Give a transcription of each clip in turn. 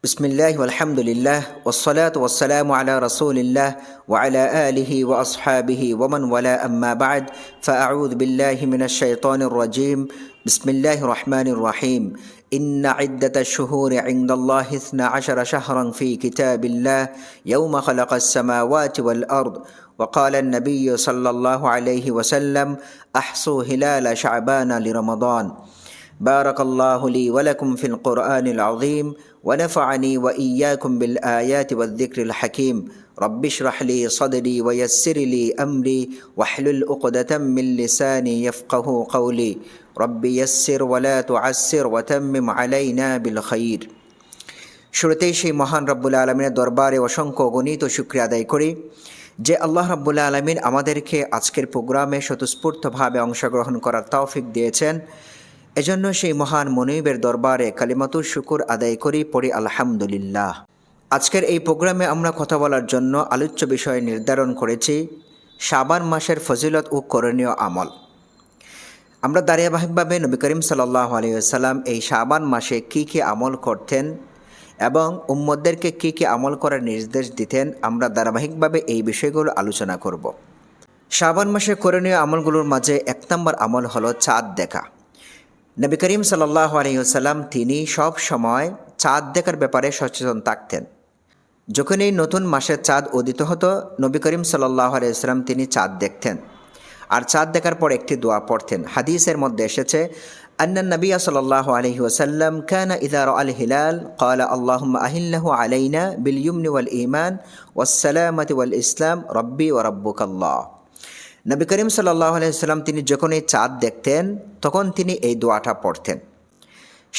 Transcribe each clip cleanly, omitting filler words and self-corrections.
বিসমিল্লাহ আলহামদুলিল্লাহ ওয়াসসালাতু ওয়াসসালামু আলা রাসূলিল্লাহ ওয়া আলা আলিহি ওয়া আসহাবিহি ওয়া মান ওয়ালা আম্মা বা'দ ফাআউযু বিল্লাহি মিনাশ শাইতানির রাজীম বিসমিল্লাহির রহমানির রহিম ইন্না ইদ্দাতাশ শুহুরি ইনদাল্লাহি 12 শাহরান ফি কিতাবিল্লাহ ইয়াওমা খালাকাস সামাওয়াতি ওয়াল আরদ وقال النبي صلى الله عليه وسلم أحصوا هلال شعبان لرمضان بارك الله لي ولكم في القرآن العظيم ونفعني وإياكم بالآيات والذكر الحكيم رب اشرح لي صدري ويسر لي أمري واحلل عقدة من لساني يفقه قولي رب يسر ولا تعسر وتمم علينا بالخير শুরুতেই সেই মহান রব্বুল আলমিনের দরবারে অসংখ্য গণিত ও শুকরিয়া আদায় করি যে আল্লাহ রাব্বুল আলামিন আমাদেরকে আজকের প্রোগ্রামে স্বতঃস্ফূর্তভাবে অংশগ্রহণ করার তৌফিক দিয়েছেন। এজন্য সেই মহান মনিবের দরবারে কালিমাতুর শুকুর আদায় করি, পড়ি আলহামদুলিল্লাহ। আজকের এই প্রোগ্রামে আমরা কথা বলার জন্য আলোচ্য বিষয় নির্ধারণ করেছি শাবান মাসের ফজিলত ও করণীয় আমল। আমরা ধারাবাহিকভাবে নবী করিম সাল্লাল্লাহু আলাইহি ওয়াসাল্লাম এই শাবান মাসে কী কী আমল করতেন এবং উম্মতদেরকে কী কী আমল করার নির্দেশ দিতেন, আমরা ধারাবাহিকভাবে এই বিষয়গুলো আলোচনা করব। শাবান মাসের করণীয় আমলগুলোর মাঝে 1 নম্বর আমল হলো চাঁদ দেখা। নবী করিম সাল্লাল্লাহু আলাইহি ওয়াসাল্লাম তিনি সব সময় চাঁদ দেখার ব্যাপারে সচেতন থাকতেন। যখন এই নতুন মাসের চাঁদ উদিত হতো, নবী করিম সাল্লাল্লাহু আলাইহি ওয়াসাল্লাম তিনি চাঁদ দেখতেন আর চাঁদ দেখার পর একটি দোয়া পড়তেন। হাদিসের মধ্যে এসেছে আন্না নবী সাল্লাল্লাহু আলাইহি ওয়াসাল্লাম কানা ইযা রাআল হিলাল ক্বালা আল্লাহুম্মা আহিল্লাহু আলাইনা বিল ইয়ুমনি ওয়াল ঈমান ওয়াস সালামাতি ওয়াল ইসলাম রব্বি ওয়া রাব্বুকাল্লাহ। নবী করিম সাল্লাল্লাহু আলাইহি ওয়াসাল্লাম তিনি যখন এই চাঁদ দেখতেন তখন তিনি এই দোয়াটা পড়তেন।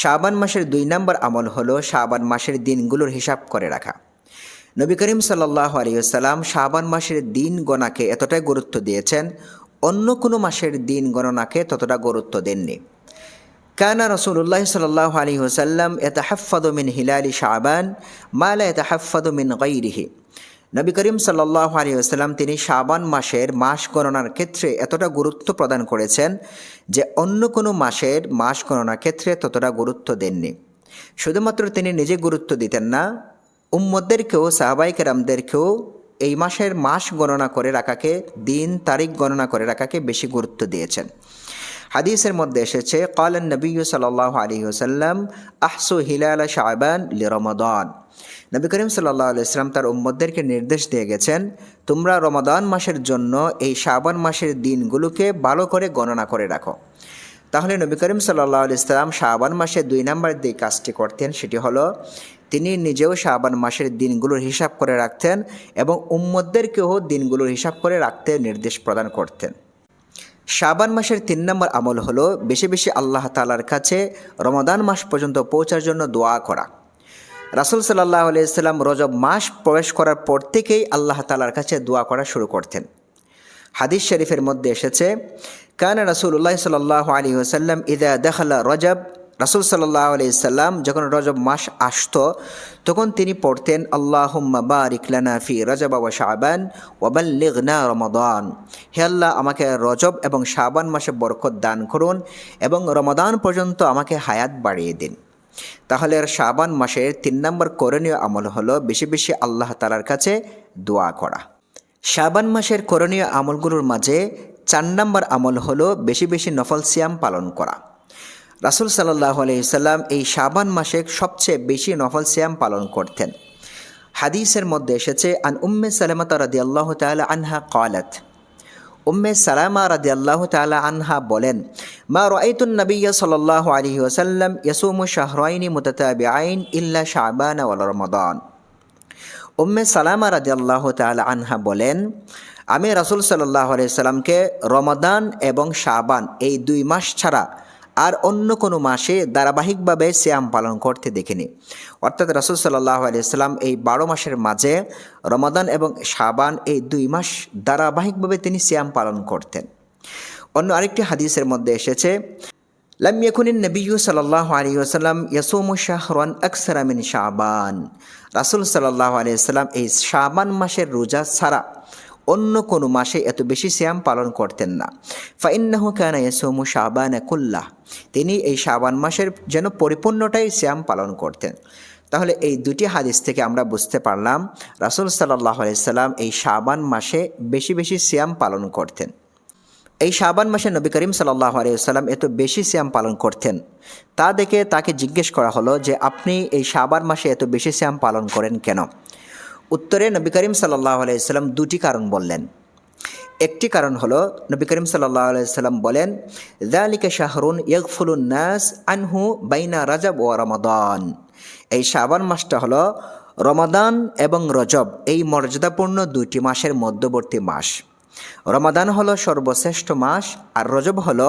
শাবান মাসের 2 নম্বর আমল হলো শাবান মাসের দিনগুলোর হিসাব করে রাখা। নবী করিম সাল্লাল্লাহু আলাইহি ওয়াসাল্লাম শাবান মাসের দিন গণনাকে এতটাই গুরুত্ব দিয়েছেন, অন্য কোনো মাসের দিন গণনাকে ততটা গুরুত্ব দেননি। কানা রাসূলুল্লাহ সাল্লাল্লাহু আলাইহি ওয়াসাল্লাম ইয়াতাহাফফাযু মিন হিলালি শাবান মা লা ইয়াতাহাফফাযু মিন গায়রিহি। নবী করিম সাল্লাল্লাহু আলাইহি ওয়াসাল্লাম তিনি শাবান মাসের মাস গণনার ক্ষেত্রে এতটা গুরুত্ব প্রদান করেছেন যে অন্য কোনো মাসের মাস গণনার ক্ষেত্রে ততটা গুরুত্ব দেননি। শুধুমাত্র তিনি নিজে গুরুত্ব দিতেন না, উম্মতদেরকেও সাহাবায়ে কেরামদেরকেও এই মাসের মাস গণনা করে রাখাকে, দিন তারিখ গণনা করে রাখাকে বেশি গুরুত্ব দিয়েছেন। হাদিসের মধ্যে এসেছে ক্বালান নবী সাল্লাল্লাহু আলাইহি ওয়াসাল্লাম আহসু হিলাল শাবান লিরমাদান। নবী করিম সাল্লাল্লাহু আলাইহি ওয়াসাল্লাম তার উম্মতদেরকে নির্দেশ দিয়ে গেছেন, তোমরা রমাদান মাসের জন্য এই শাবান মাসের দিনগুলোকে ভালো করে গণনা করে রাখো। তাহলে নবী করিম সাল্লাল্লাহু আলাইহি ওয়াসাল্লাম শাবান মাসের 2 নম্বর যে কাজটি করতেন সেটি হলো তিনি নিজেও শাবান মাসের দিনগুলোর হিসাব করে রাখতেন এবং উম্মতদেরকেও দিনগুলোর হিসাব করে রাখতে নির্দেশ প্রদান করতেন। শাবান মাসের 3 নম্বর আমল হলো বেশি বেশি আল্লাহ তাআলার কাছে রমাদান মাস পর্যন্ত পৌঁছার জন্য দোয়া করা। রাসূল সাল্লাল্লাহু আলাইহি ওয়াসাল্লাম রজব মাস প্রবেশ করার পর থেকেই আল্লাহ তাআলার কাছে দোয়া করা শুরু করতেন। হাদিস শরীফের মধ্যে এসেছে কানা রাসূলুল্লাহ সাল্লাল্লাহু আলাইহি ওয়াসাল্লাম ইযা দাখালা রজব, রাসূল সাল্লাল্লাহু আলাইহি ওয়াসাল্লাম যখন রজব মাস আসতো তখন তিনি পড়তেন আল্লাহুম্মা বারিক লানা ফি রজব ওয়া শাবান ওয়া বাল্লিগনা রমাদান। হে আল্লাহ, আমাকে রজব এবং শাবান মাসে বরকত দান করুন এবং রমাদান পর্যন্ত আমাকে হায়াত বাড়িয়ে দিন। তাহলে শাবান মাসের 3 নম্বর করণীয় আমল হলো বেশি বেশি আল্লাহ তাআলার কাছে দোয়া করা। শাবান মাসের করণীয় আমলগুলোর মাঝে 4 নম্বর আমল হলো বেশি বেশি নফল সিয়াম পালন করা। রাসূল সাল্লাল্লাহু আলাইহি ওয়াসাল্লাম এই শাবান মাসে সবচেয়ে বেশি নফল সিয়াম পালন করতেন। হাদিসের মধ্যে এসেছে আন উম্মে সালামা রাদিয়াল্লাহু তাআলা আনহা ক্বালাত, উম্মে সালামা রাদিয়াল্লাহু তাআলা আনহা বলেন, মা রাআইতুন নাবিয়্য সাল্লাল্লাহু আলাইহি ওয়াসাল্লাম ইয়াসুমু শাহরাইনি মুতাতাবিআইন ইল্লা শাবান ওয়া রমাদান। উম্মে সালামা রাদিয়াল্লাহু তাআলা আনহা বলেন, আমি রাসূল সাল্লাল্লাহু আলাইহি ওয়াসাল্লামকে রমাদান এবং শাবান এই 2 মাস ছাড়া আর অন্য কোনো মাসে ধারাবাহিকভাবে সিয়াম পালন করতে দেখিনি। অর্থাৎ রাসূল সাল্লাল্লাহু আলাইহি ওয়াসাল্লাম এই 12 মাসের মাঝে রমাদান এবং শাবান এই 2 মাস ধারাবাহিকভাবে তিনি সিয়াম পালন করতেন। অন্য আরেকটি হাদিসের মধ্যে এসেছে লাম ইয়াকুনিন নবিয়্যু সাল্লাল্লাহু আলাইহি ওয়াসাল্লাম ইয়াসুমু শাহরান আকসারা মিন শাবান। রাসূল সাল্লাল্লাহু আলাইহি ওয়াসাল্লাম এই শাবান মাসের রোজা ছাড়া অন্য কোনো মাসে এত বেশি সিয়াম পালন করতেন না। ফাইন্নাহু কানা ইয়াসুমু শাবান কুল্লাহ, তিনি এই শাবান মাসের যেন পরিপূর্ণটাই সিয়াম পালন করতেন। তাহলে এই দুটি হাদিস থেকে আমরা বুঝতে পারলাম রাসূল সাল্লাল্লাহু আলাইহি সাল্লাম এই শাবান মাসে বেশি বেশি সিয়াম পালন করতেন। এই শাবান মাসে নবী করিম সাল্লাল্লাহু আলাইহি সাল্লাম এত বেশি সিয়াম পালন করতেন, তা দেখে তাকে জিজ্ঞেস করা হলো যে আপনি এই শাবান মাসে এত বেশি সিয়াম পালন করেন কেন? উত্তরে নবী করিম সাল্লাল্লাহু আলাইহি সাল্লাম দুটি কারণ বললেন। একটি কারণ হলো নবী করিম সাল্লাল্লাহু আলাইহি সাল্লাম বলেন, যালিকা শাহরুন ইয়াগফুলুন নাস আনহু বাইনা রাজব ওয়া রমাদান। এই শাবান মাসটা হলো রমাদান এবং রজব এই মর্যাদাপূর্ণ দুইটি মাসের মধ্যবর্তী মাস। রমাদান হলো সর্বশ্রেষ্ঠ মাস, আর রজব হলো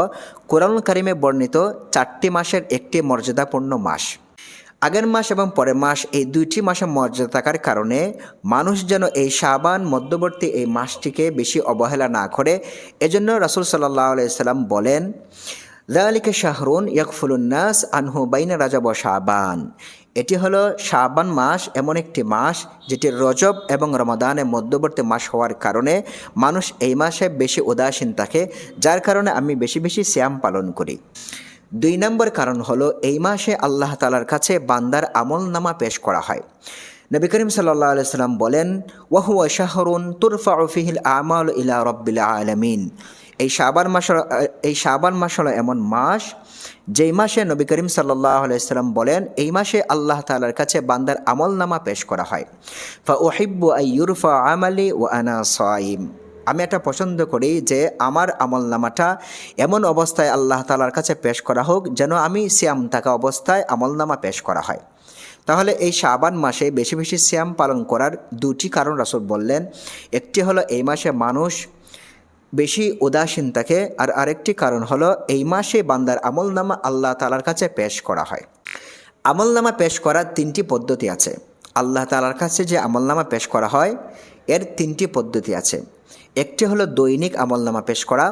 কুরআনুল কারীমে বর্ণিত 4টি মাসের একটি মর্যাদাপূর্ণ মাস। আগের মাস এবং পরের মাস এই দুইটি মাসে মর্যাদা থাকার কারণে মানুষ যেন এই শাবান মধ্যবর্তী এই মাসটিকে বেশি অবহেলা না করে, এজন্য রাসূল সাল্লাল্লাহু আলাইহি সাল্লাম বলেন, যালিকা শাহরুন ইয়াগফুলুন নাস আনহু বাইনা রাজব ওয়া শাবান। এটি হলো শাবান মাস, এমন একটি মাস যেটি রজব এবং রমাদানের মধ্যবর্তী মাস হওয়ার কারণে মানুষ এই মাসে বেশি উদাসীন থাকে, যার কারণে আমি বেশি বেশি সিয়াম পালন করি। 2 নম্বর কারণ হলো এই মাসে আল্লাহ তাআলার কাছে বান্দার আমল নামা পেশ করা হয়। নবী করিম সাল্লাল্লাহু আলাইহি সাল্লাম বলেন, ওয়া হুয়া শাহরুন তুরফাউ ফিহিল আমালু ইলা রাব্বিল আলামিন। এই শাবান মাস হলো এমন মাস যেই মাসে নবী করিম সাল্লাল্লাহু আলাইহি সাল্লাম বলেন এই মাসে আল্লাহ তাআলার কাছে বান্দার আমল নামা পেশ করা হয়। ফা উহিব্বু আন ইউরফা আমালি ওয়া আনা সাইম। আমি এটা পছন্দ করি যে আমার আমল নামাটা এমন অবস্থায় আল্লাহ তাআলার কাছে পেশ করা হোক যেন আমি সিয়াম থাকা অবস্থায় আমল নামা পেশ করা হয়। তাহলে এই শাবান মাসে বেশি বেশি সিয়াম পালন করার 2টি কারণ রাসূল বললেন। একটি হলো এই মাসে মানুষ বেশি উদাসীন থাকে, আর আরেকটি কারণ হলো এই মাসে বান্দার আমল নামা আল্লাহ তাআলার কাছে পেশ করা হয়। আমল নামা পেশ করার 3টি পদ্ধতি আছে। আল্লাহ তাআলার কাছে যে আমল নামা পেশ করা হয় এর 3টি পদ্ধতি আছে। একটি হলো দৈনিক আমলনামা পেশ করা,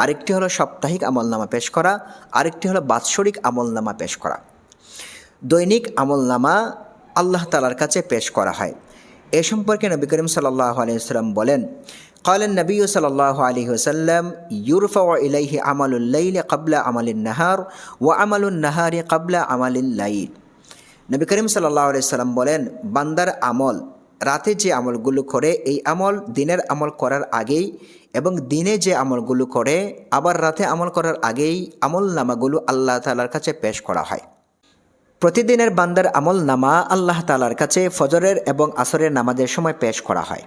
আরেকটি হলো সাপ্তাহিক আমলনামা পেশ করা, আরেকটি হলো বাৎসরিক আমলনামা পেশ করা। দৈনিক আমলনামা আল্লাহ তাআলার কাছে পেশ করা হয়। এ সম্পর্কে নবী করিম সাল্লাল্লাহু আলাইহি ওয়াসাল্লাম বলেন, قال النبي صلى الله عليه وسلم يرفع إليه عمل الليل قبل عمل النهار وعمل النهار قبل عمل الليل। নবী করিম সাল্লাল্লাহু আলাইহি ওয়াসাল্লাম বলেন, বান্দার আমল রাতে যে আমলগুলো করে এই আমল দিনের আমল করার আগেই, এবং দিনে যে আমলগুলো করে আবার রাতে আমল করার আগেই আমল নামাগুলো আল্লাহ তাআলার কাছে পেশ করা হয়। প্রতিদিনের বান্দার আমল নামা আল্লাহ তাআলার কাছে ফজরের এবং আসরের নামাজের সময় পেশ করা হয়।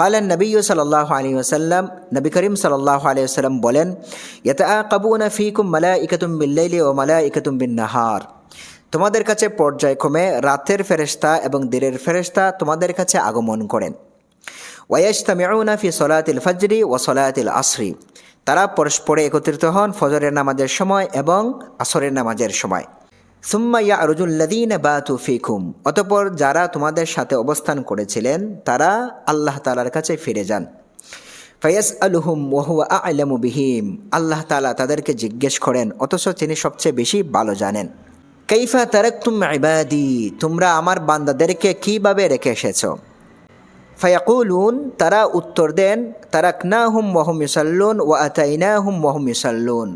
قال النبي صلى الله عليه وسلم, নবী করিম সাল্লাল্লাহু আলাইহি ওয়াসাল্লাম বলেন, يتعاقبون فيكم ملائكة بالليل وملائكة بالنهار। তোমাদের কাছে পর্যায়ক্রমে রাতের ফেরেশতা এবং দিনের ফেরেশতা তোমাদের কাছে আগমন করেন। ওয়ায়াজতামিউনা ফি সলাতিল ফজরি ওয়া সলাতিল আসরি। তারা পরস্পরে একত্রিত হন ফজরের নামাজের সময় এবং আসরের নামাজের সময়। সুম্মা ইয়ারুজুল লাযীনা বাতু ফিকুম। অতঃপর যারা তোমাদের সাথে অবস্থান করেছিলেন তারা আল্লাহ তাআলার কাছে ফিরে যান। ফায়াসআলুহুম ওয়া হুয়া আ'লামু বিহিম। আল্লাহ তাআলা তাদেরকে জিজ্ঞেস করেন অথচ তিনি সবচেয়ে বেশি ভালো জানেন। কাইফা তারাকতুম ইবাদি, তোমরা আমার বান্দাদেরকে কিভাবে রেখে এসেছো? ফায়াকুলুন, তারা উত্তর দেন, তারাকনাহুম ওয়া হুম ইউসাল্লুন ওয়া আতাইনাহুম ওয়া হুম ইউসাল্লুন।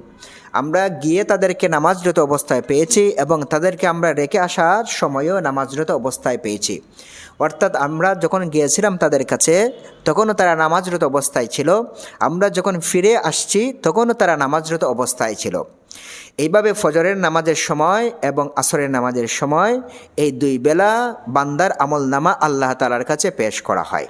আমরা গিয়ে তাদেরকে নামাজরত অবস্থায় পেয়েছি এবং তাদেরকে আমরা রেখে আসার সময়ও নামাজরত অবস্থায় পেয়েছি। অর্থাৎ আমরা যখন গিয়েছিলাম তাদের কাছে তখনও তারা নামাজরত অবস্থায় ছিল, আমরা যখন ফিরে আসছি তখনও তারা নামাজরত অবস্থায় ছিল। এইভাবে ফজরের নামাজের সময় এবং আসরের নামাজের সময় এই 2 বেলা বান্দার আমল নামা আল্লাহ তাআলার কাছে পেশ করা হয়।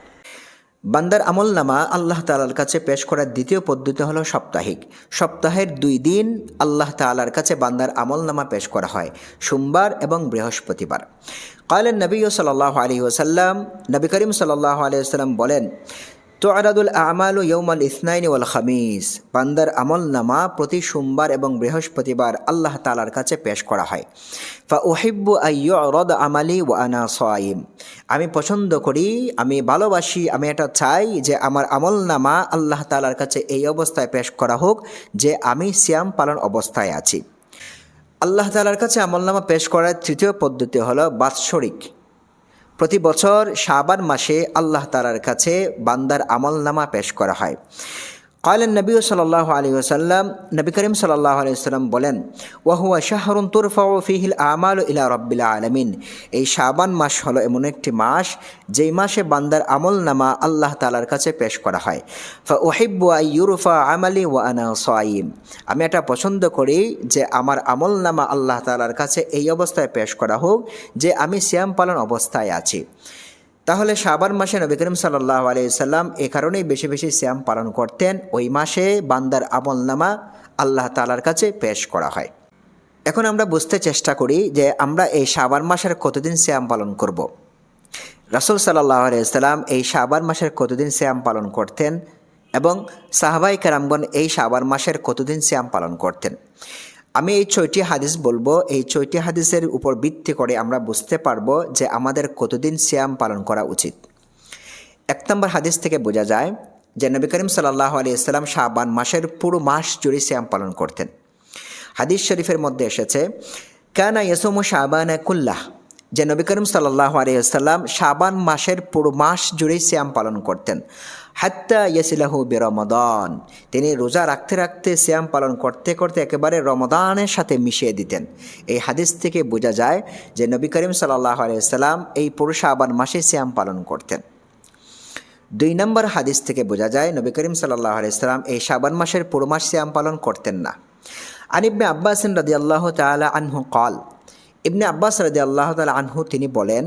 বান্দার আমল নামা আল্লাহ তাআলার কাছে পেশ করার দ্বিতীয় পদ্ধতি হলো সাপ্তাহিক। সপ্তাহের 2 দিন আল্লাহ তাআলার কাছে বান্দার আমল নামা পেশ করা হয়, সোমবার এবং বৃহস্পতিবার। قال النبي صلى الله عليه وسلم, নবী করিম সাল্লাল্লাহু আলাইহি ওয়াসাল্লাম বলেন, তুআরাদুল আমালু ইয়াউমাল ইসনাইনি ওয়াল খামিস। বান্দার আমল নামা প্রতি সোমবার এবং বৃহস্পতিবার আল্লাহ তাআলার কাছে পেশ করা হয়। ফা উহিব্বু আন ইউরাদ আমালি ওয়া আনা সাইম। আমি পছন্দ করি, আমি ভালোবাসি, আমি এটা চাই যে আমার আমল নামা আল্লাহ তাআলার কাছে এই অবস্থায় পেশ করা হোক যে আমি সিয়াম পালন অবস্থায় আছি। আল্লাহ তাআলার কাছে আমল নামা পেশ করার তৃতীয় পদ্ধতি হলো বাৎসরিক। প্রতি বছর শাবান মাসে আল্লাহ তাআলার কাছে বান্দার আমল নামা পেশ করা হয়। قال النبي صلى الله عليه وسلم নবী করিম সাল্লাল্লাহু আলাইহি ওয়াসাল্লাম বলেন ওয়াহুয়া শাহরুন তুরফাউ ফিহিল আমালু ইলা রাব্বিল আলামিন, এই শাবান মাস হলো এমন একটি মাস যেই মাসে বান্দার আমল নামা আল্লাহ তাআলার কাছে পেশ করা হয়। ফাউহিব্বু আন ইউরফা আমালি ওয়া আনা সায়িম, আমি এটা পছন্দ করি যে আমার আমল নামা আল্লাহ তাআলার কাছে এই অবস্থায় পেশ করা হোক যে আমি সিয়াম পালন অবস্থায় আছি। তাহলে শাবান মাসে নবী করিম সাল্লাল্লাহু আলাইহি সাল্লাম এ কারণেই বেশি বেশি সিয়াম পালন করতেন, ওই মাসে বান্দার আমলনামা আল্লাহ তাআলার কাছে পেশ করা হয়। এখন আমরা বুঝতে চেষ্টা করি যে আমরা এই শাবান মাসের কতদিন সিয়াম পালন করব। রাসূল সাল্লাল্লাহু আলাইহি সাল্লাম এই শাবান মাসের কতদিন সিয়াম পালন করতেন এবং সাহাবায়ে কেরামগণ এই শাবান মাসের কতদিন সিয়াম পালন করতেন। আমি এই 6টি হাদিস বলবো, এই 6টি হাদিসের উপর ভিত্তি করে আমরা বুঝতে পারবো যে আমাদের কতদিন সিয়াম পালন করা উচিত। 1 নম্বর হাদিস থেকে বোঝা যায় যে নবী করিম সাল্লাল্লাহু আলাইহি সাল্লাম শাবান মাসের পুরো মাস জুড়ে সিয়াম পালন করতেন। হাদিস শরীফের মধ্যে এসেছে কানা ইয়াসুমু শাবানা কুল্লাহ, যে নবী করিম সাল্লাল্লাহু আলাইহি সাল্লাম শাবান মাসের পুরো মাস জুড়ে সিয়াম পালন করতেন। হাত্তা ইয়াসিলাহু বিরমাদান, তিনি রোজা রাখতে রাখতে সিয়াম পালন করতে করতে একেবারে রমাদানের সাথে মিশিয়ে দিতেন। এই হাদিস থেকে বোঝা যায় যে নবী করিম সাল্লাল্লাহু আলাইহি সাল্লাম এই পুরো শাবান মাসে সিয়াম পালন করতেন। 2 নম্বর হাদিস থেকে বোঝা যায় নবী করিম সাল্লাল্লাহু আলাইহি সাল্লাম এই শাবান মাসের পুরো মাস সিয়াম পালন করতেন না। আন ইবনে আব্বাস রাদিয়াল্লাহু তাআলা আনহু قال, ইবনে আব্বাস রাদিয়াল্লাহু তাআলা আনহু তিনি বলেন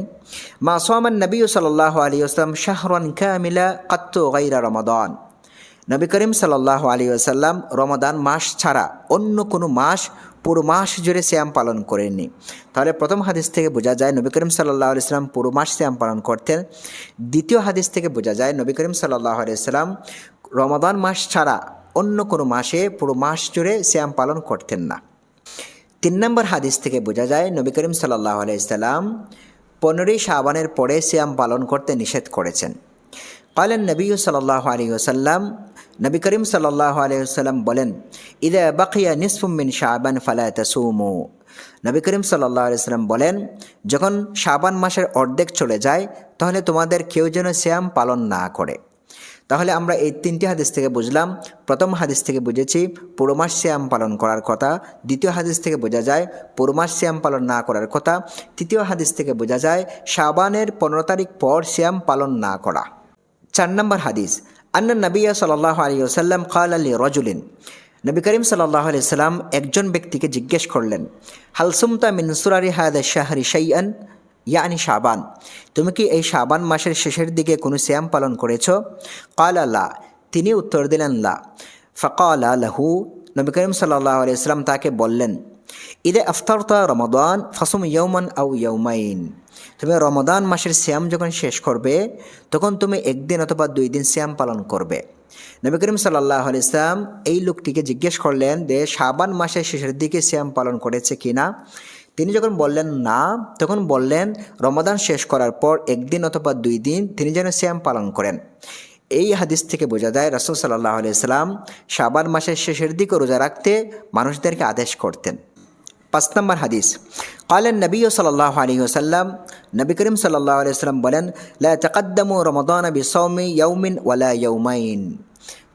মা সামান নবী সাল্লাল্লাহু আলাইহি ওয়াসাল্লাম শাহরান কামিলা কাত্তু গায়রা রমাদান, নবী করিম সাল্লাল্লাহু আলাইহি ওয়াসাল্লাম রমাদান মাস ছাড়া অন্য কোনো মাস পুরো মাস জুড়ে সিয়াম পালন করেননি। তাহলে প্রথম হাদিস থেকে বোঝা যায় নবী করিম সাল্লাল্লাহু আলাইহি ওয়াসাল্লাম পুরো মাস সিয়াম পালন করতেন। দ্বিতীয় হাদিস থেকে বোঝা যায় নবী করিম সাল্লাল্লাহু আলাইহি ওয়াসাল্লাম রমাদান মাস ছাড়া অন্য কোনো মাসে পুরো মাস জুড়ে সিয়াম পালন করতেন না। 3 নম্বর হাদিস থেকে বোঝা যায় নবী করিম সাল্লাল্লাহু আলাইহি সাল্লাম 15ই শাবানের পরে সিয়াম পালন করতে নিষেধ করেছেন। قال النبي صلى الله عليه وسلم, নবী করিম সাল্লাল্লাহু আলাইহি ওয়াসাল্লাম বলেন ইযা বাকিয়া নিসফুম মিন শাবান ফালা তাসুমু, নবী করিম সাল্লাল্লাহু আলাইহি ওয়াসাল্লাম বলেন যখন শাবান মাসের অর্ধেক চলে যায় তাহলে তোমাদের কেউ যেন সিয়াম পালন না করে। তাহলে আমরা এই 3টি হাদিস থেকে বুঝলাম, প্রথম হাদিস থেকে বুঝেছি পুরো মাস সিয়াম পালন করার কথা, দ্বিতীয় হাদিস থেকে বোঝা যায় পুরো মাস সিয়াম পালন না করার কথা, তৃতীয় হাদিস থেকে বোঝা যায় শাবানের 15 তারিখ পর সিয়াম পালন না করা। 4 নম্বর হাদিস আন্না নবী সাল্লাল্লাহু আলাইহি ওয়াসাল্লাম ক্বালা লিরাজুলিন, নবী করিম সাল্লাল্লাহু আলাইহি ওয়াসাল্লাম একজন ব্যক্তিকে জিজ্ঞেস করলেন হাল সুমতা মিন সুরারি হাযা শাহরি শাইআন, ইয়ানি শাবান, তুমি কি এই শাবান মাসের শেষের দিকে কোনো সিয়াম পালন করেছো? ক্বালা লা, তিনি উত্তর দিলেন লা। ফাকালা লাহু, নবী করিম সাল্লাল্লাহু আলাইহি ওয়াসাল্লাম তাকে বললেন ইদা আফতারতা রমাদান ফাসুম ইয়াওমান আও ইয়াওমাইন, তুমি রমাদান মাসের সিয়াম যখন শেষ করবে তখন তুমি একদিন অথবা 2 দিন সিয়াম পালন করবে। নবী করিম সাল্লাল্লাহু আলাইহি ওয়াসাল্লাম এই লোকটিকে জিজ্ঞেস করলেন যে শাবান মাসের শেষের দিকে সিয়াম পালন করেছে কিনা। তিনি যখন বললেন না, তখন বললেন রমাদান শেষ করার পর একদিন অথবা 2 দিন তিনি যেন সিয়াম পালন করেন। এই হাদিস থেকে বোঝা যায় রাসূল সাল্লাল্লাহু আলাইহি ওয়াসাল্লাম শাবান মাসের শেষের দিকে রোজা রাখতে মানুষদেরকে আদেশ করতেন। 5 নম্বর হাদিস ক্বালেন নবী সাল্লাল্লাহু আলাইহি ওয়াসাল্লাম, নবী করিম সাল্লাল্লাহু আলাইহি ওয়াসাল্লাম বলেন লা তাকাদ্দামু রমাদান বিসাওমি ইয়াওমিন ওয়ালা ইয়াওমাইন,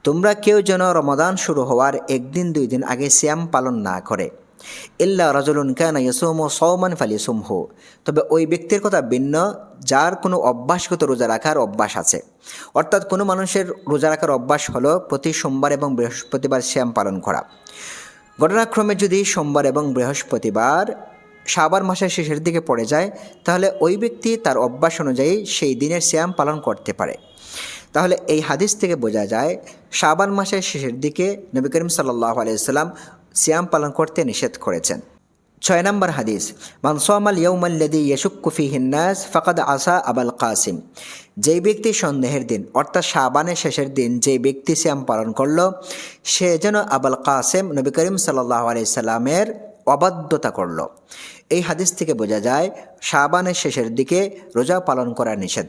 তোমরা কেউ যেন রমাদান শুরু হওয়ার 1 দিন 2 দিন আগে সিয়াম পালন না করে। ইল্লা রাজুলুন কানা ইয়াসুমু সাওমান ফালিসুমহু, তবে ওই ব্যক্তির কথা ভিন্ন যার কোনো অভ্যাসগত রোজা রাখার অভ্যাস আছে। অর্থাৎ কোনো মানুষের রোজা রাখার অভ্যাস হলো প্রতি সোমবার এবং বৃহস্পতিবার সিয়াম পালন করা। ঘটনাক্রমে যদি সোমবার এবং বৃহস্পতিবার শাবান মাসের শেষের দিকে পড়ে যায় তাহলে ওই ব্যক্তি তার অভ্যাস অনুযায়ী সেই দিনের সিয়াম পালন করতে পারে। তাহলে এই হাদিস থেকে বোঝা যায় শাবান মাসের শেষের দিকে নবী করিম সাল্লাল্লাহু আলাইহি ওয়াসাল্লাম সিয়াম পালন করতে নিষেধ করেছেন। 6 নম্বর হাদিস মান সামাল ইয়াউমাল্লাযী ইয়াশুক্কু ফীহিন নাস ফাকাদ আসা আবুল কাসিম, যেই ব্যক্তি সন্দেহের দিন অর্থাৎ শাবানের শেষের দিন যে ব্যক্তি সিয়াম পালন করলো সে যেন আবুল কাসিম নবী করিম সাল্লাল্লাহু আলাইহি সাল্লামের অবাধ্যতা করলো। এই হাদিস থেকে বোঝা যায় শাবানের শেষের দিকে রোজা পালন করা নিষেধ।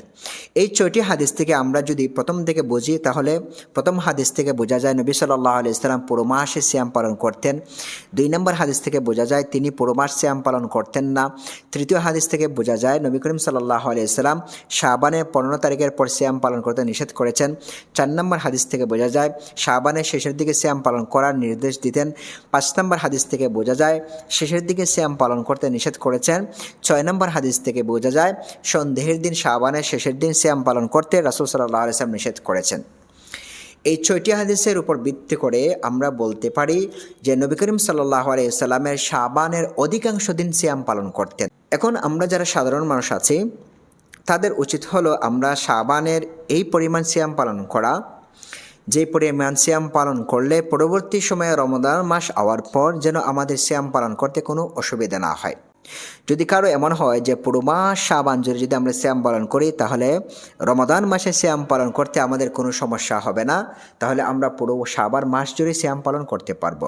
এই 6টি হাদিস থেকে আমরা যদি প্রথম থেকে বুঝি, তাহলে প্রথম হাদিস থেকে বোঝা যায় নবী সাল্লাল্লাহু আলাইহি ওয়াসাল্লাম পুরো মাসে সিয়াম পালন করতেন। 2 নম্বর হাদিস থেকে বোঝা যায় তিনি পুরো মাস সিয়াম পালন করতেন না। তৃতীয় হাদিস থেকে বোঝা যায় নবী করিম সাল্লাল্লাহু আলাইহি ওয়াসাল্লাম শাবানের 15 তারিখের পর সিয়াম পালন করতে নিষেধ করেছেন। 4 নম্বর হাদিস থেকে বোঝা যায় শাবানের শেষের দিকে সিয়াম পালন করার নির্দেশ দিতেন। 5 নম্বর হাদিস থেকে বোঝা যায় শেষের দিকে সিয়াম পালন করতে নিষেধ করেছেন। 6 নম্বর হাদিস থেকে বোঝা যায় সন্দেহের দিন শাবানের শেষের দিন সিয়াম পালন করতে রাসূল সাল্লাল্লাহু আলাইহি ওয়াসাল্লাম নিষেধ করেছেন। এই 6টি হাদিসের উপর ভিত্তি করে আমরা বলতে পারি যে নবী করিম সাল্লাল্লাহু আলাইহি ওয়াসাল্লামের শাবানের অধিকাংশ দিন সিয়াম পালন করতেন। এখন আমরা যারা সাধারণ মানুষ আছি তাদের উচিত হলো আমরা শাবানের এই পরিমাণ সিয়াম পালন করা, যে পরিমাণ সিয়াম পালন করলে পরবর্তী সময়ে রমজান মাস আওয়ার পর যেন আমাদের সিয়াম পালন করতে কোনো অসুবিধা না হয়। যদি কারো এমন হয় যে পুরো মাস শাবান জুড়ে যদি আমরা সিয়াম পালন করি, তাহলে রমাদান মাসে সিয়াম পালন করতে আমাদের কোনো সমস্যা হবে না, তাহলে আমরা পুরো শাবান মাস জুড়ে সিয়াম পালন করতে পারবো।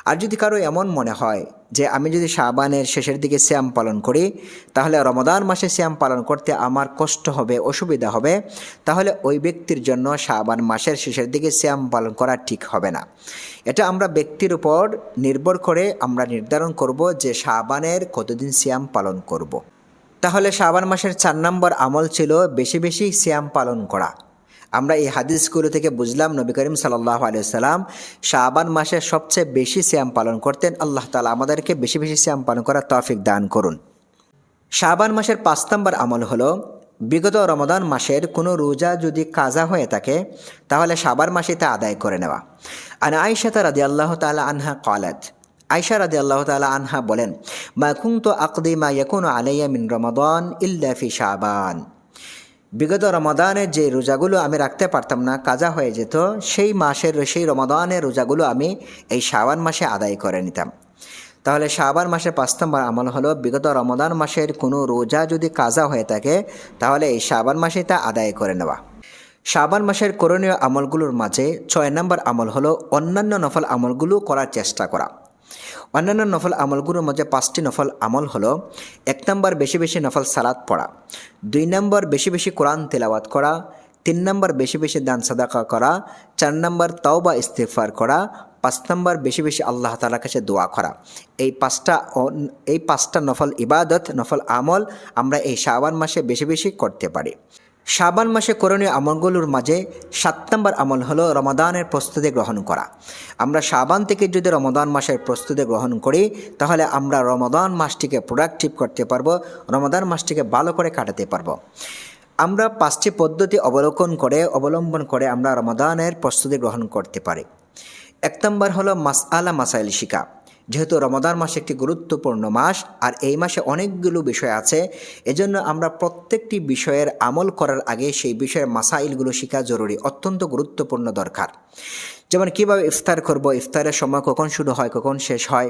আর যদি কারো এমন মনে হয় যে আমি যদি শাবানের শেষের দিকে সিয়াম পালন করি তাহলে রমাদান মাসে সিয়াম পালন করতে আমার কষ্ট হবে, অসুবিধা হবে, তাহলে ওই ব্যক্তির জন্য শাবান মাসের শেষের দিকে সিয়াম পালন করা ঠিক হবে না। এটা আমরা ব্যক্তির উপর নির্ভর করে আমরা নির্ধারণ করব যে শাবানের কতদিন সিয়াম পালন করব। তাহলে শাবান মাসের 4 নম্বর আমল ছিল বেশি বেশি সিয়াম পালন করা। আমরা এই হাদিসগুলো থেকে বুঝলাম নবী করিম সাল্লাল্লাহু আলাইহি ওয়াসাল্লাম শাবান মাসে সবচেয়ে বেশি সিয়াম পালন করতেন। আল্লাহ তাআলা আমাদেরকে বেশি বেশি সিয়াম পালন করার তৌফিক দান করুন। শাবান মাসের 5 নম্বর আমল হলো বিগত রমাদান মাসের কোনো রোজা যদি কাজা হয়ে থাকে তাহলে শাবান মাসে তা আদায় করে নেওয়া। আন আয়েশা রাদিয়াল্লাহু তাআলা আনহা ক্বালাত, আয়েশা রাদিয়াল্লাহু তাআলা আনহা বলেন, মা কুনতু আকদি মা ইয়াকুনু আলাইয়া মিন রমাদান ইল্লা ফি শাবান। বিগত রমাদানের যে রোজাগুলো আমি রাখতে পারতাম না, কাজা হয়ে যেত, সেই মাসের সেই রমাদানের রোজাগুলো আমি এই শাবান মাসে আদায় করে নিতাম। তাহলে শাবান মাসের 5 নম্বর আমল হলো বিগত রমাদান মাসের কোনো রোজা যদি কাজা হয়ে থাকে তাহলে এই শাবান মাসে তা আদায় করে নেওয়া। শাবান মাসের করণীয় আমলগুলোর মাঝে 6 নম্বর আমল হলো অন্যান্য নফল আমলগুলো করার চেষ্টা করা। অন্যান্য নফল আমলগুলোর মধ্যে 5টি নফল আমল হলো: 1 নম্বর বেশি বেশি নফল সালাত পড়া, 2 নম্বর বেশি বেশি কোরআন তেলাওয়াত করা, 3 নম্বর বেশি বেশি দান সাদাকা করা, 4 নম্বর তওবা ইস্তিগফার করা, 5 নম্বর বেশি বেশি আল্লাহ তাআলার কাছে দোয়া করা। এই পাঁচটা নফল ইবাদত, নফল আমল আমরা এই শাবান মাসে বেশি বেশি করতে পারি। শাবান মাসে করণীয় আমলগুলোর মাঝে 7 নম্বর আমল হলো রমাদানের প্রস্তুতি গ্রহণ করা। আমরা শাবান থেকে যদি রমাদান মাসের প্রস্তুতি গ্রহণ করি তাহলে আমরা রমাদান মাসটিকে প্রোডাক্টিভ করতে পারবো, রমাদান মাসটিকে ভালো করে কাটাতে পারবো। আমরা 5টি পদ্ধতি অবলম্বন করে আমরা রমাদানের প্রস্তুতি গ্রহণ করতে পারি। 1 নম্বর হলো মাসাইল শিখা। যেহেতু রমাদান মাস একটি গুরুত্বপূর্ণ মাস আর এই মাসে অনেকগুলো বিষয় আছে, এজন্য আমরা প্রত্যেকটি বিষয়ের আমল করার আগে সেই বিষয়ের মাসাইলগুলো শেখা জরুরি, অত্যন্ত গুরুত্বপূর্ণ দরকার। যেমন কিভাবে ইফতার করব, ইফতারের সময় কখন শুরু হয় কখন শেষ হয়,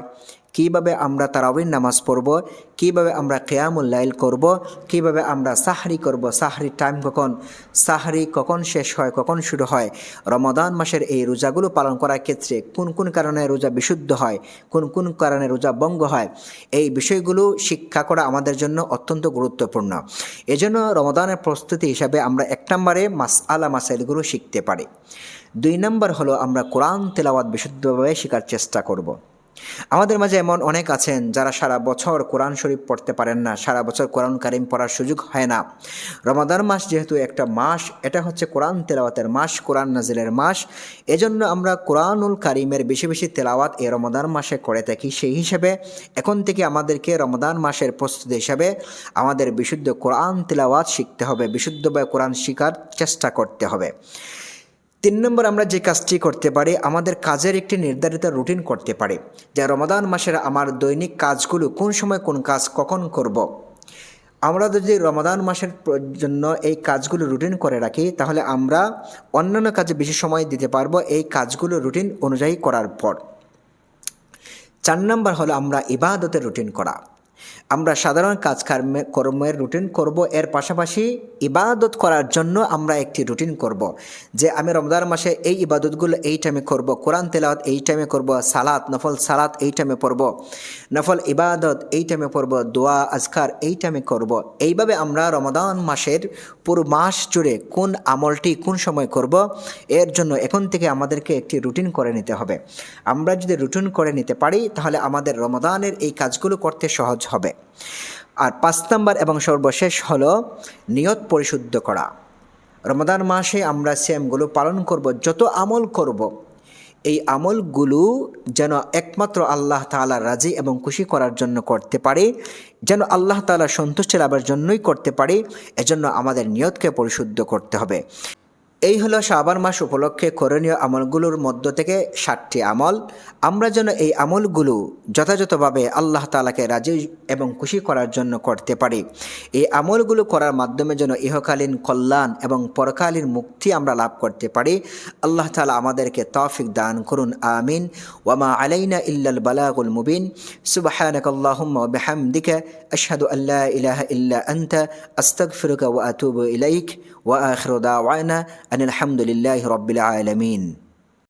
কিভাবে আমরা তারাবির নামাজ পড়ব, কিভাবে আমরা কিয়ামুল লাইল করব, কিভাবে আমরা সাহরি করব, সাহরির টাইম কখন, সাহরি কখন শেষ হয় কখন শুরু হয়, রমাদান মাসের এই রোজাগুলো পালন করার ক্ষেত্রে কোন কোন কারণে রোজা বিশুদ্ধ হয়, কোন কোন কারণে রোজা ভঙ্গ হয়, এই বিষয়গুলো শিক্ষা করা আমাদের জন্য অত্যন্ত গুরুত্বপূর্ণ। এজন্য রমাদানের প্রস্তুতি হিসাবে আমরা 1 নম্বরে মাসাইলগুলো শিখতে পারি। 2 নম্বর হলো আমরা কোরআন তেলাওয়াত বিশুদ্ধভাবে শেখার চেষ্টা করব। আমাদের মাঝে এমন অনেক আছেন যারা সারা বছর কোরআন শরীফ পড়তে পারেন না, সারা বছর কোরআন কারিম পড়ার সুযোগ হয় না। রমাদান মাস যেহেতু একটা মাস, এটা হচ্ছে কোরআন তেলাওয়াতের মাস, কোরআন নাজিলের মাস, এজন্য আমরা কোরআনুল কারিমের বেশি বেশি তেলাওয়াত এই রমাদান মাসে করে থাকি। সেই হিসেবে এখন থেকে আমাদেরকে রমাদান মাসের প্রস্তুতি হিসাবে আমাদের বিশুদ্ধ কোরআন তেলাওয়াত শিখতে হবে, বিশুদ্ধভাবে কোরআন শেখার চেষ্টা করতে হবে। 3 নম্বর আমরা যে কাজটি করতে পারি, আমাদের কাজের একটি নির্ধারিত রুটিন করতে পারি, যে রমাদান মাসের আমার দৈনিক কাজগুলো কোন সময় কোন কাজ কখন করব। আমরা যদি রমাদান মাসের জন্য এই কাজগুলো রুটিন করে রাখি তাহলে আমরা অন্যান্য কাজে বেশি সময় দিতে পারবো এই কাজগুলো রুটিন অনুযায়ী করার পর। 4 নম্বর হলো আমরা ইবাদতের রুটিন করা। আমরা সাধারণ কর্মের রুটিন করব, এর পাশাপাশি ইবাদত করার জন্য আমরা একটি রুটিন করব যে আমি রমজান মাসে এই ইবাদতগুলো এই টাইমে করব, কোরআন তেলাওয়াত এই টাইমে করব, সালাত নফল সালাত এই টাইমে পড়ব, নফল ইবাদত এই টাইমে পড়ব, দোয়া আজকার এই টাইমে করব। এইভাবে আমরা রমাদান মাসের পুরো মাস জুড়ে কোন আমলটি কোন সময় করব, এর জন্য এখন থেকে আমাদেরকে একটি রুটিন করে নিতে হবে। আমরা যদি রুটিন করে নিতে পারি তাহলে আমাদের রমাদানের এই কাজগুলো করতে সহজ হবে। আর 5 নম্বর এবং সর্বশেষ হলো নিয়ত পরিশুদ্ধ করা। রমাদান মাসে আমরা সিয়ামগুলো পালন করব, যত আমল করব এই আমলগুলো যেন একমাত্র আল্লাহ তাআলা রাজি এবং খুশি করার জন্য করতে পারি, যেন আল্লাহ তাআলা সন্তুষ্টি লাভের জন্যই করতে পারি। এজন্য আমাদের নিয়তকে পরিশুদ্ধ করতে হবে। এই হলো শাবান মাস উপলক্ষে করণীয় আমলগুলোর মধ্য থেকে 7টি আমল। আমরা যেন এই আমলগুলো যথাযথভাবে আল্লাহ তাআলাকে রাজি এবং খুশি করার জন্য করতে পারি। এই আমলগুলো করার মাধ্যমে যেন ইহকালীন কল্যাণ এবং পরকালীন মুক্তি আমরা লাভ করতে পারি। আল্লাহ তাআলা আমাদেরকে তৌফিক দান করুন, আমিন। ওয়ামা আলাইনা ইল্লাল বালাগুল মুবিন। সুবহানাকাল্লাহুম্মা ওয়া বিহামদিকা আশহাদু আল্লা ইলাহা ইল্লা আনতা আস্তাগফিরুকা ওয়া আতুবু ইলাইক। ওয়া আখিরু দাওয়ানা আনিল হামদুলিল্লাহি রাব্বিল আলামিন।